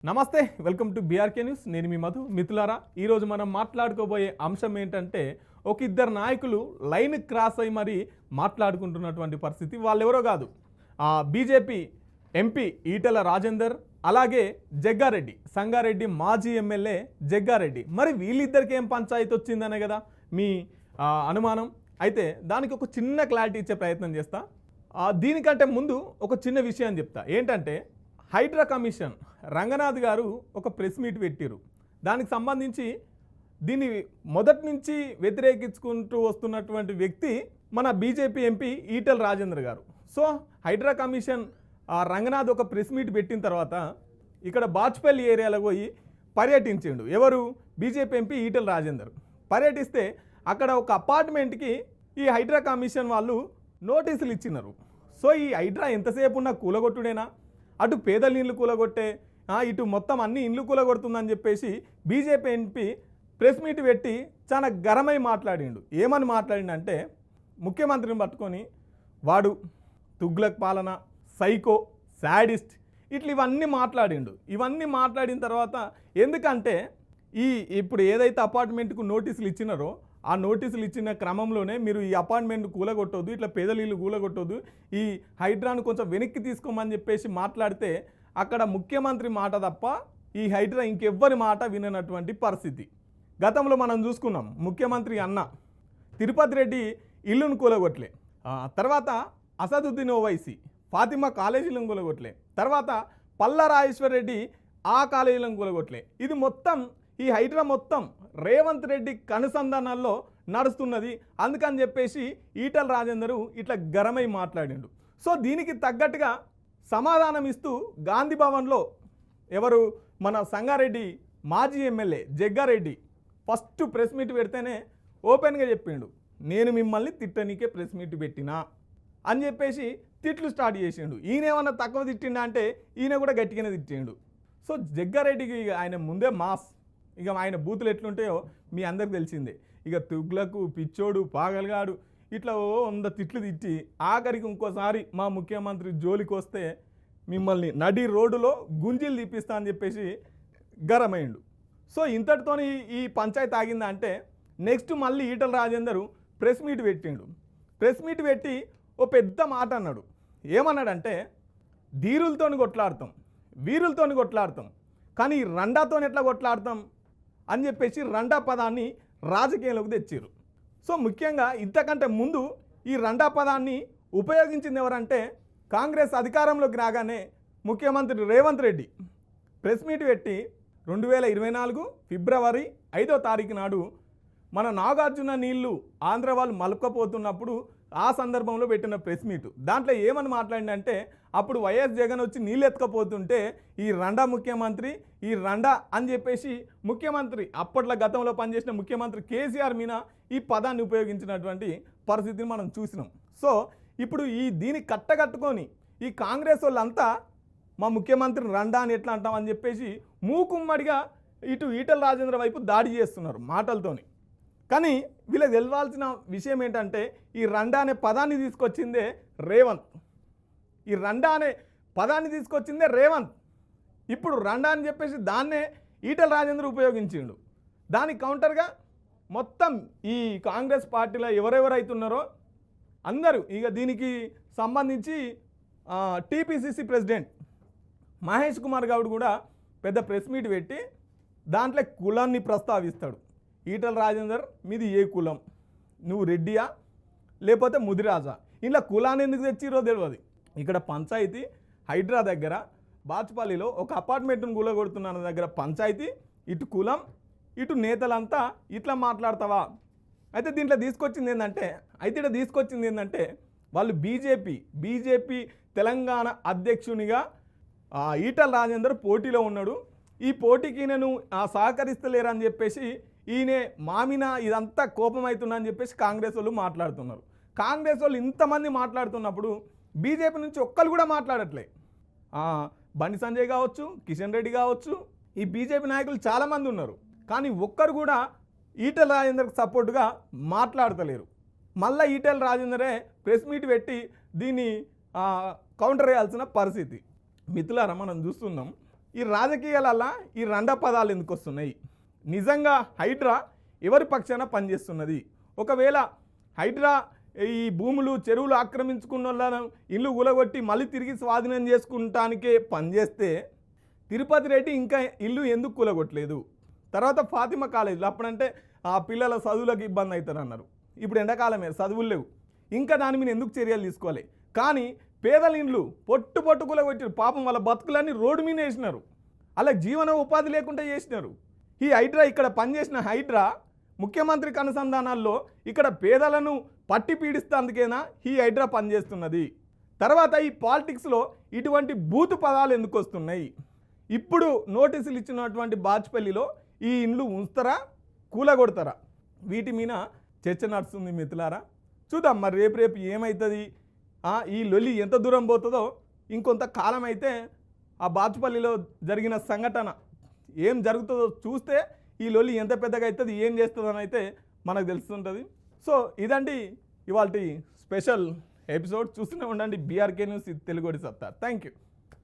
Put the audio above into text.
నమస్తే, welcome to BRK news. నేను మీ మధు. మిత్రులారా, ఈరోజు మనం మాట్లాడుకోబోయే అంశం ఏంటంటే ఒక ఇద్దరు నాయకులు లైన్ క్రాస్ అయ్యి మరి మాట్లాడుకుంటున్నటువంటి పరిస్థితి. వాళ్ళెవరో కాదు, బీజేపీ ఎంపీ ఈటెల రాజేందర్, అలాగే జగ్గారెడ్డి, సంగారెడ్డి మాజీ ఎమ్మెల్యే జగ్గారెడ్డి. మరి వీళ్ళిద్దరికి ఏం పంచాయతీ వచ్చిందనే కదా మీ అనుమానం. అయితే దానికి ఒక చిన్న క్లారిటీ ఇచ్చే ప్రయత్నం చేస్తా. దీనికంటే ముందు ఒక చిన్న విషయం చెప్తా. ఏంటంటే హైడ్రా కమిషన్ రంగనాథ్ గారు ఒక ప్రెస్ మీట్ పెట్టారు. దానికి సంబంధించి దీన్ని మొదటి నుంచి వ్యతిరేకించుకుంటూ వస్తున్నటువంటి వ్యక్తి మన బీజేపీ ఎంపీ ఈటెల రాజేందర్ గారు. సో హైడ్రా కమిషన్ రంగనాథ్ ఒక ప్రెస్ మీట్ పెట్టిన తర్వాత ఇక్కడ బాచ్పల్లి ఏరియాలో పోయి పర్యటించిండు. ఎవరు? BJP MP Eatala Rajender. పర్యటిస్తే అక్కడ ఒక అపార్ట్మెంట్కి ఈ హైడ్రా కమిషన్ వాళ్ళు నోటీసులు ఇచ్చినారు. సో ఈ హైడ్రా ఎంతసేపు ఉన్న కూలగొట్టుడేనా? అటు పేదల ఇళ్ళు కూలగొట్టే, ఇటు మొత్తం అన్ని ఇండ్లు కూలగొడుతుందని చెప్పేసి బీజేపీ ఎంపీ ప్రెస్ మీట్ పెట్టి చాలా గరమై మాట్లాడిండు. ఏమని మాట్లాడిండంటే ముఖ్యమంత్రిని పట్టుకొని వాడు తుగ్లక్ పాలన, సైకో, శాడిస్ట్, ఇవన్నీ మాట్లాడిండు. ఇవన్నీ మాట్లాడిన తర్వాత ఎందుకంటే ఇప్పుడు ఏదైతే అపార్ట్మెంట్కు నోటీసులు ఇచ్చినారో ఆ నోటీసులు ఇచ్చిన క్రమంలోనే మీరు ఈ అపార్ట్మెంట్ కూలగొట్టొద్దు, ఇట్లా పేదల ఇల్లు కూలగొట్టొద్దు, ఈ హైడ్రాను కొంచెం వెనక్కి తీసుకోమని చెప్పేసి మాట్లాడితే అక్కడ ముఖ్యమంత్రి మాట తప్ప ఈ హైడ్రా ఇంకెవ్వరి మాట విననటువంటి పరిస్థితి. గతంలో మనం చూసుకున్నాం. ముఖ్యమంత్రి అన్న తిరుపతి రెడ్డి ఇల్లును కూలగొట్టలే, తర్వాత అసదుద్దీన్ ఓవైసీ ఫాతిమా కాలేజీలను కూలగొట్టలే, తర్వాత పల్లా రాజేశ్వర్ రెడ్డి ఆ కాలేజీలను కూలగొట్టలే. ఇది మొత్తం ఈ హైడ్రా మొత్తం రేవంత్ రెడ్డి కనుసంధానాల్లో నడుస్తున్నది. అందుకని చెప్పేసి ఈటెల రాజేందరు ఇట్లా గరమై మాట్లాడిండు. సో దీనికి తగ్గట్టుగా సమాధానం ఇస్తూ గాంధీ భవన్లో ఎవరు మన సంగారెడ్డి మాజీ MLA Jaggareddy first press meet పెడితేనే ఓపెన్గా చెప్పిండు, నేను మిమ్మల్ని తిట్టనీకే ప్రెస్ మీట్ పెట్టినా అని చెప్పేసి తిట్లు స్టార్ట్ చేసిండు. ఈయన ఏమన్నా తక్కువ తిట్టిండా అంటే ఈయన కూడా గట్టిగానే తిట్టిండు. సో జగ్గారెడ్డికి ఆయన ముందే మాస్, ఇక ఆయన బూతులు ఎట్లుంటాయో మీ అందరికి తెలిసిందే. ఇక తుగ్లకు, పిచ్చోడు, పాగలగాడు, ఇట్లా 100 తిట్లు తిట్టి ఆఖరికి ఇంకోసారి మా ముఖ్యమంత్రి జోలికి వస్తే మిమ్మల్ని నడి రోడ్డులో గుంజీలు తీపిస్తా అని చెప్పేసి గరమైండు. సో ఇంతటితోని ఈ పంచాయతీ ఆగిందా అంటే నెక్స్ట్ మళ్ళీ ఈటెల రాజేందరు ప్రెస్ మీట్ పెట్టిండు. ప్రెస్ మీట్ పెట్టి ఓ పెద్ద మాట అన్నాడు. ఏమన్నాడంటే ధీరులతోని కొట్లాడతాం, వీరులతోని కొట్లాడతాం, కానీ రండాతో ఎట్లా కొట్లాడతాం అని చెప్పేసి రండా పదాన్ని రాజకీయంలోకి తెచ్చారు. సో ముఖ్యంగా ఇంతకంటే ముందు ఈ రండా పదాన్ని ఉపయోగించింది ఎవరంటే కాంగ్రెస్ అధికారంలోకి రాగానే ముఖ్యమంత్రి రేవంత్ రెడ్డి ప్రెస్ మీట్ పెట్టి 2024 ఫిబ్రవరి 5వ తారీఖు నాడు మన నాగార్జున నీళ్లు ఆంధ్ర వాళ్ళు మలుపుకపోతున్నప్పుడు ఆ సందర్భంలో పెట్టిన ప్రెస్ మీట్. దాంట్లో ఏమని మాట్లాడిందంటే అప్పుడు వైఎస్ జగన్ వచ్చి నీళ్ళు ఎత్తుకపోతుంటే ఈ రండా ముఖ్యమంత్రి, ఈ రండా అని చెప్పేసి ముఖ్యమంత్రి అప్పట్లో గతంలో పనిచేసిన ముఖ్యమంత్రి కేసీఆర్ మీద ఈ పదాన్ని ఉపయోగించినటువంటి పరిస్థితిని మనం చూసినాం. సో ఇప్పుడు దీన్ని కట్టగట్టుకొని ఈ కాంగ్రెస్ వాళ్ళంతా మా ముఖ్యమంత్రి రండా అని ఎట్లా అంటామని చెప్పేసి మూకుమ్మడిగా ఇటు ఈటెల రాజేంద్ర వైపు దాడి చేస్తున్నారు మాటలతోని. కానీ వీళ్ళకి తెలవాల్సిన విషయం ఏంటంటే ఈ రండా అనే పదాన్ని తీసుకొచ్చిందే రేవంత్. ఈ రండా అనే పదాన్ని తీసుకొచ్చిందే రేవంత్. ఇప్పుడు రండా అని చెప్పేసి దాన్నే ఈటెల రాజేందర్ ఉపయోగించిండు. దానికి కౌంటర్గా మొత్తం ఈ కాంగ్రెస్ పార్టీలో ఎవరెవరైతున్నారో అందరూ ఇక దీనికి సంబంధించి టీపీసీసీ ప్రెసిడెంట్ మహేష్ కుమార్ గౌడ్ కూడా పెద్ద ప్రెస్ మీట్ పెట్టి దాంట్లో కులాన్ని ప్రస్తావిస్తాడు. ఈటెల రాజేందర్ మీది ఏ కులం, నువ్వు రెడ్డియా లేకపోతే ముదిరాజా, ఇలా కులాన్ని ఎందుకు తెచ్చిరో తెలియదు. ఇక్కడ పంచాయతీ హైడ్రా దగ్గర బాచ్పల్లిలో ఒక అపార్ట్మెంట్ను కూలగొడుతున్న దగ్గర పంచాయతీ, ఇటు కులం, ఇటు నేతలంతా ఇట్లా మాట్లాడతావా? అయితే దీంట్లో తీసుకొచ్చింది ఏంటంటే వాళ్ళు బీజేపీ తెలంగాణ అధ్యక్షునిగా ఈటెల రాజేందర్ పోటీలో ఉన్నాడు. ఈ పోటీకి నేను సహకరిస్తలేరని చెప్పేసి ఈయనే మామిన ఇదంతా కోపం అవుతుందని చెప్పేసి కాంగ్రెస్ వాళ్ళు మాట్లాడుతున్నారు. కాంగ్రెస్ వాళ్ళు ఇంతమంది మాట్లాడుతున్నప్పుడు బీజేపీ నుంచి ఒక్కరు కూడా మాట్లాడట్లే. బండి సంజయ్ కావచ్చు, కిషన్ రెడ్డి కావచ్చు, ఈ బీజేపీ నాయకులు చాలామంది ఉన్నారు. కానీ ఒక్కరు కూడా ఈటెల రాజేందర్కి సపోర్టుగా మాట్లాడతలేరు. మళ్ళీ ఈటెల రాజేందరే ప్రెస్ మీట్ పెట్టి దీన్ని కౌంటర్ చేయాల్సిన పరిస్థితి. మిత్రులారా, మనం చూస్తున్నాం ఈ రాజకీయాలల్లా ఈ రెండ పదాలు ఎందుకు వస్తున్నాయి? నిజంగా హైడ్రా ఎవరి పక్షాన పనిచేస్తున్నది? ఒకవేళ హైడ్రా ఈ భూములు చెరువులు ఆక్రమించుకున్న వాళ్ళను ఇల్లు కూలగొట్టి మళ్ళీ తిరిగి స్వాధీనం చేసుకుంటానికే పనిచేస్తే తిరుపతి రెడ్డి ఇంకా ఇల్లు ఎందుకు కూలగొట్టలేదు? తర్వాత ఫాతిమా కాలేజీలో అప్పుడంటే ఆ పిల్లల చదువులకు ఇబ్బంది అవుతారు అన్నారు. ఇప్పుడు ఎండాకాలమే, చదువులు లేవు, ఇంకా దాని మీద ఎందుకు చర్యలు తీసుకోవాలి? కానీ పేదల ఇండ్లు పొట్టు కూలగొట్టారు. పాపం వాళ్ళ బతుకులన్నీ రోడ్డు మీద వేసినారు, అలా జీవన ఉపాధి లేకుండా చేసినారు. ఈ హైడ్రా ఇక్కడ పనిచేసిన హైడ్రా ముఖ్యమంత్రికి అనుసంధానాల్లో ఇక్కడ పేదలను పట్టి పీడిస్తేందుకేనా ఈ హైడ్రా పనిచేస్తున్నది? తర్వాత ఈ పాలిటిక్స్లో ఇటువంటి బూతు పదాలు ఎందుకు వస్తున్నాయి? ఇప్పుడు నోటీసులు ఇచ్చినటువంటి బాచ్పల్లిలో ఈ ఇండ్లు ఉంచుతారా, కూలగొడతారా? వీటి మీద చర్చ నడుస్తుంది మిత్రులారా. చూద్దాం మరి రేపు ఏమవుతుంది, ఈ లొల్లి ఎంత దూరం పోతుందో. ఇంకొంత కాలం అయితే ఆ బాచ్పల్లిలో జరిగిన సంఘటన ఏం జరుగుతుందో చూస్తే ఈ లొల్లి ఎంత పెద్దగా అవుతుంది, ఏం చేస్తుందని అయితే మనకు తెలుస్తుంటుంది. సో ఇదండి ఇవాల్టి స్పెషల్ ఎపిసోడ్. చూస్తూనే ఉండండి బీఆర్కే న్యూస్ తెలుగుడి సత్తా. Thank you.